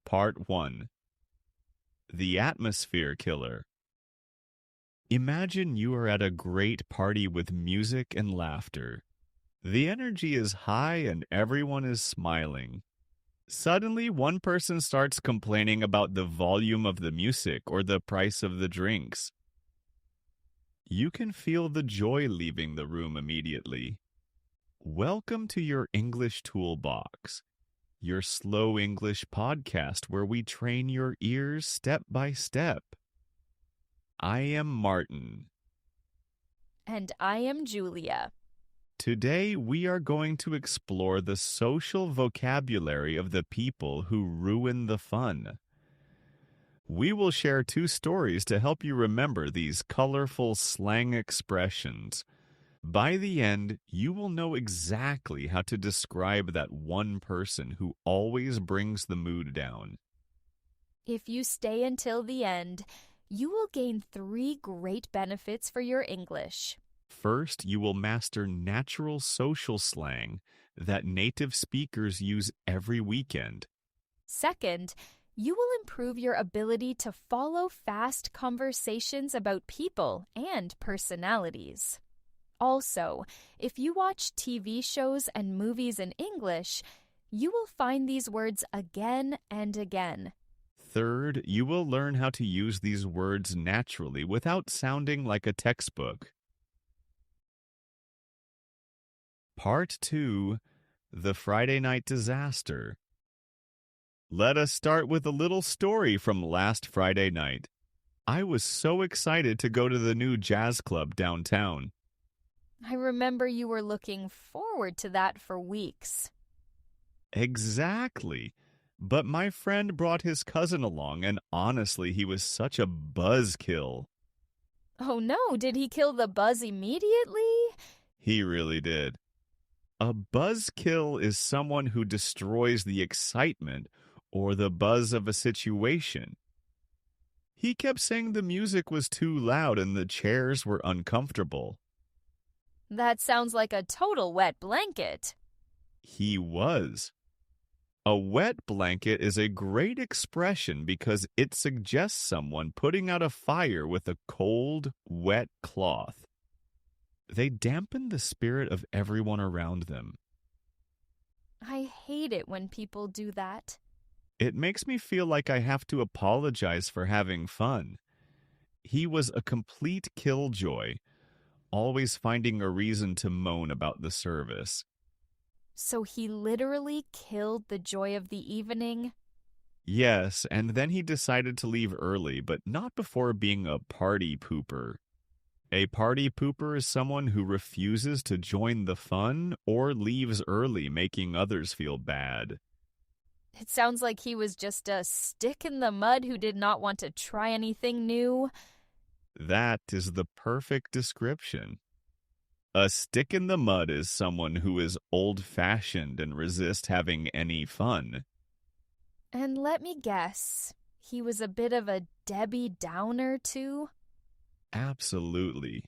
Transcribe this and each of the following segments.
Part 1. The Atmosphere Killer. Imagine you are at a great party with music and laughter. The energy is high and everyone is smiling. Suddenly, one person starts complaining about the volume of the music or the price of the drinks. You can feel the joy leaving the room immediately. Welcome to your English Toolbox, your slow English podcast where we train your ears step by step. I am Martin. And I am Julia. Today we are going to explore the social vocabulary of the people who ruin the fun. We will share 2 stories to help you remember these colorful slang expressions. By the end, you will know exactly how to describe that one person who always brings the mood down. If you stay until the end, you will gain 3 great benefits for your English. First, you will master natural social slang that native speakers use every weekend. Second, you will improve your ability to follow fast conversations about people and personalities. Also, if you watch TV shows and movies in English, you will find these words again and again. Third, you will learn how to use these words naturally without sounding like a textbook. Part 2, The Friday Night Disaster. Let us start with a little story from last Friday night. I was so excited to go to the new jazz club downtown. I remember you were looking forward to that for weeks. Exactly. But my friend brought his cousin along, and honestly, he was such a buzzkill. Oh no, did he kill the buzz immediately? He really did. A buzzkill is someone who destroys the excitement or the buzz of a situation. He kept saying the music was too loud and the chairs were uncomfortable. That sounds like a total wet blanket. He was. A wet blanket is a great expression because it suggests someone putting out a fire with a cold, wet cloth. They dampen the spirit of everyone around them. I hate it when people do that. It makes me feel like I have to apologize for having fun. He was a complete killjoy, always finding a reason to moan about the service. So he literally killed the joy of the evening? Yes, and then he decided to leave early, but not before being a party pooper. A party pooper is someone who refuses to join the fun or leaves early, making others feel bad. It sounds like he was just a stick in the mud who did not want to try anything new. That is the perfect description. A stick in the mud is someone who is old-fashioned and resists having any fun. And let me guess, he was a bit of a Debbie Downer too? Absolutely.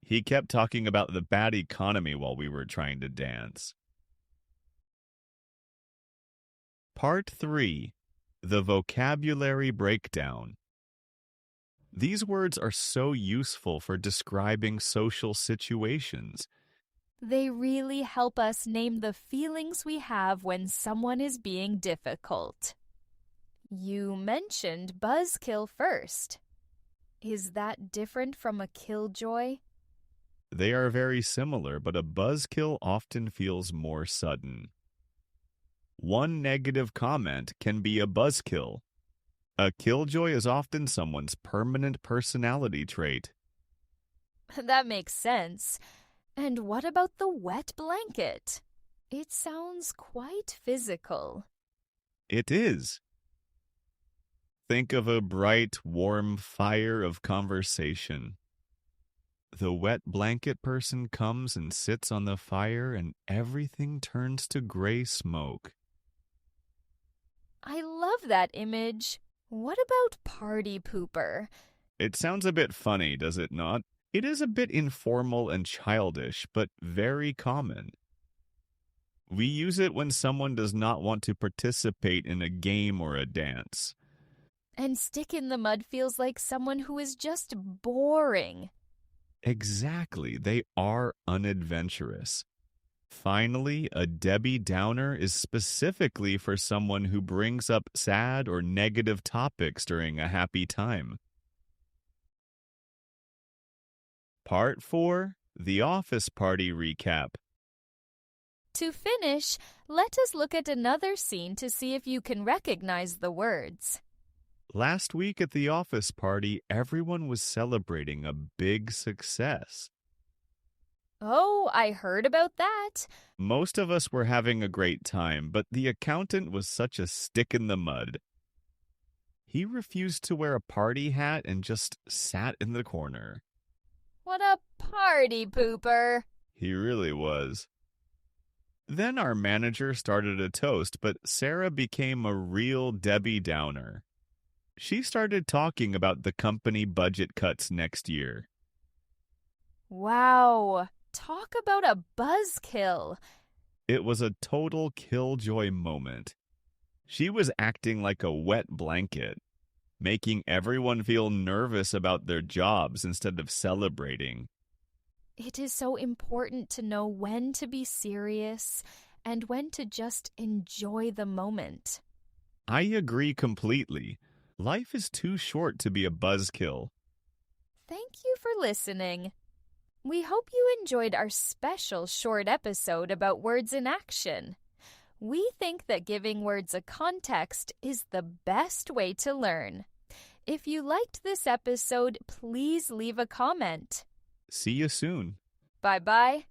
He kept talking about the bad economy while we were trying to dance. Part 3. The Vocabulary Breakdown. These words are so useful for describing social situations. They really help us name the feelings we have when someone is being difficult. You mentioned buzzkill first. Is that different from a killjoy? They are very similar, but a buzzkill often feels more sudden. One negative comment can be a buzzkill. A killjoy is often someone's permanent personality trait. That makes sense. And what about the wet blanket? It sounds quite physical. It is. Think of a bright, warm fire of conversation. The wet blanket person comes and sits on the fire and everything turns to gray smoke. I love that image. What about party pooper? It sounds a bit funny, does it not? It is a bit informal and childish, but very common. We use it when someone does not want to participate in a game or a dance. And stick in the mud feels like someone who is just boring. Exactly, they are unadventurous. Finally, a Debbie Downer is specifically for someone who brings up sad or negative topics during a happy time. Part 4, The Office Party Recap. To finish, let us look at another scene to see if you can recognize the words. Last week at the office party, everyone was celebrating a big success. Oh, I heard about that. Most of us were having a great time, but the accountant was such a stick in the mud. He refused to wear a party hat and just sat in the corner. What a party pooper. He really was. Then our manager started a toast, but Sarah became a real Debbie Downer. She started talking about the company budget cuts next year. Wow, talk about a buzzkill. It was a total killjoy moment. She was acting like a wet blanket, making everyone feel nervous about their jobs instead of celebrating. It is so important to know when to be serious and when to just enjoy the moment. I agree completely. Life is too short to be a buzzkill. Thank you for listening. We hope you enjoyed our special short episode about words in action. We think that giving words a context is the best way to learn. If you liked this episode, please leave a comment. See you soon. Bye-bye.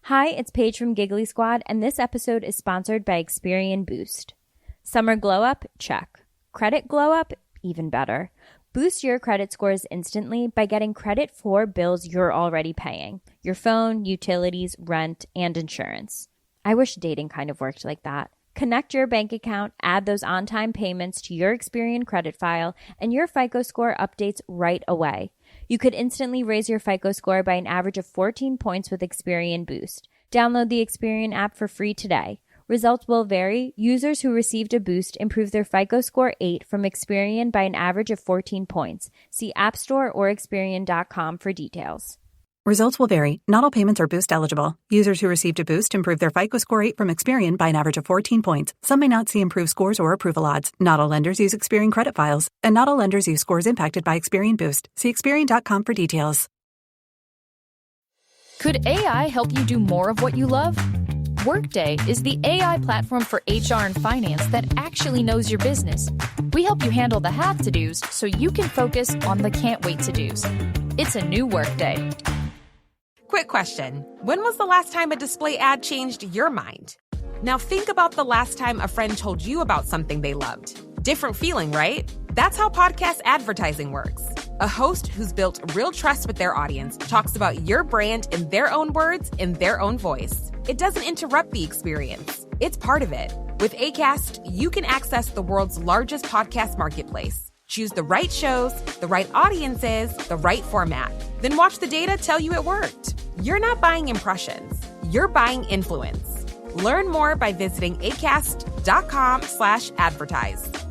Hi, it's Paige from Giggly Squad, and this episode is sponsored by Experian Boost. Summer glow up? Check. Credit glow up? Even better. Boost your credit scores instantly by getting credit for bills you're already paying. Your phone, utilities, rent, and insurance. I wish dating kind of worked like that. Connect your bank account, add those on-time payments to your Experian credit file, and your FICO score updates right away. You could instantly raise your FICO score by an average of 14 points with Experian Boost. Download the Experian app for free today. Results will vary. Users who received a boost improved their FICO score 8 from Experian by an average of 14 points. See App Store or Experian.com for details. Results will vary. Not all payments are boost eligible. Users who received a boost improved their FICO score 8 from Experian by an average of 14 points. Some may not see improved scores or approval odds. Not all lenders use Experian credit files. And not all lenders use scores impacted by Experian Boost. See Experian.com for details. Could AI help you do more of what you love? Workday is the AI platform for HR and finance that actually knows your business. We help you handle the have-to-dos so you can focus on the can't-wait-to-dos. It's a new Workday. Quick question. When was the last time a display ad changed your mind? Now think about the last time a friend told you about something they loved. Different feeling, right? That's how podcast advertising works. A host who's built real trust with their audience talks about your brand in their own words, in their own voice. It doesn't interrupt the experience. It's part of it. With Acast, you can access the world's largest podcast marketplace. Choose the right shows, the right audiences, the right format. Then watch the data tell you it worked. You're not buying impressions. You're buying influence. Learn more by visiting acast.com/advertise.